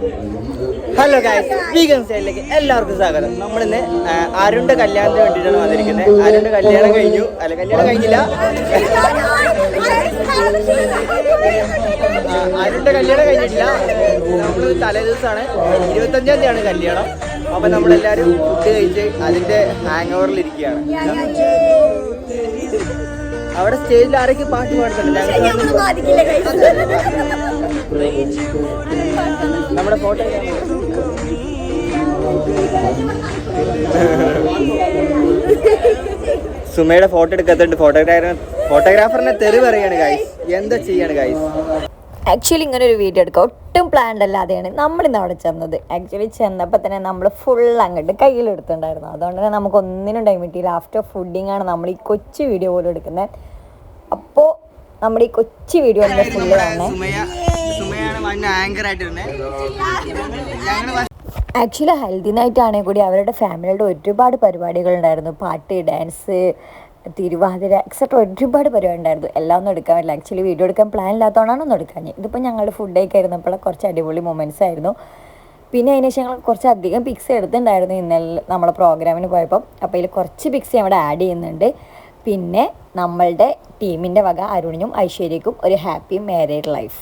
Hello guys, vegan സ്റ്റൈലിലേക്ക് എല്ലാവർക്കും സ്വാഗതം. നമ്മളിന്ന് അരുണിന്റെ കല്യാണത്തിന് വേണ്ടിയിട്ടാണ് വന്നിരിക്കുന്നത്. അരുണിന്റെ കല്യാണം കഴിഞ്ഞു, കല്യാണം കഴിഞ്ഞില്ല, അരുണിന്റെ കല്യാണം കഴിഞ്ഞിട്ടില്ല. നമ്മൾ തലേ ദിവസമാണ്, 25-ാം തീയതിയാണ് കല്യാണം. അപ്പൊ നമ്മളെല്ലാരും ഫുഡ് കഴിച്ച് അതിന്റെ ഹാങ് ഓവറിലിരിക്കുകയാണ്. അവിടെ സ്റ്റേജിൽ ആരൊക്കെ പാട്ട് പാടുന്നുണ്ട്? നമ്മുടെ ഫോട്ടോ സുമയുടെ ഫോട്ടോ എടുക്കത്തുണ്ട്. ഫോട്ടോഗ്രാഫറിനെ തെറി പറയാണ് ഗൈസ്. എന്താ ചെയ്യാണ് ഗൈസ്? ആക്ച്വലി ഇങ്ങനെ ഒരു വീഡിയോ എടുക്കുക ഒട്ടും പ്ലാൻഡ് അല്ലാതെയാണ് നമ്മളിന്ന് അവിടെ ചെന്നത്. ആക്ച്വലി ചെന്നപ്പോൾ തന്നെ നമ്മൾ ഫുൾ അങ്ങോട്ട് കയ്യിലെടുത്തിട്ടുണ്ടായിരുന്നു. അതുകൊണ്ട് തന്നെ നമുക്ക് ഒന്നിനും ടൈം കിട്ടിയില്ല. ആഫ്റ്റർ ഫുഡിങ് ആണ് നമ്മൾ ഈ കൊച്ചു വീഡിയോ പോലും എടുക്കുന്നത്. അപ്പോൾ നമ്മുടെ ഈ കൊച്ചു വീഡിയോ ഫുള്ള് തന്നെ ആക്ച്വലി ഹെൽത്തി നൈറ്റ് ആണെങ്കിൽ കൂടി അവരുടെ ഫാമിലിയുടെ ഒരുപാട് പരിപാടികളുണ്ടായിരുന്നു. പാട്ട്, ഡാൻസ്, തിരുവാതിര എക്സെട്ര ഒരുപാട് പരിപാടി ഉണ്ടായിരുന്നു. എല്ലാം ഒന്നും എടുക്കാൻ പറ്റില്ല. ആക്ച്വലി വീഡിയോ എടുക്കാൻ പ്ലാൻ ഇല്ലാത്തതുകൊണ്ടാണ് ഒന്നും എടുക്കാൻ. ഇതിപ്പോൾ ഞങ്ങളുടെ ഫുഡൊക്കെ ആയിരുന്നപ്പോൾ കുറച്ച് അടിപൊളി മൊമെൻറ്റ്സ് ആയിരുന്നു. പിന്നെ അതിന് ശേഷം ഞങ്ങൾ കുറച്ചധികം പിക്സ് എടുത്തിട്ടുണ്ടായിരുന്നു ഇന്നലെ നമ്മളെ പ്രോഗ്രാമിന് പോയപ്പം. അപ്പോൾ ഇതിൽ കുറച്ച് പിക്സ് അവിടെ ആഡ് ചെയ്യുന്നുണ്ട്. പിന്നെ നമ്മളുടെ ടീമിൻ്റെ വക അരുണിനും ഐശ്വര്യക്കും ഒരു ഹാപ്പി മാരീഡ് ലൈഫ്.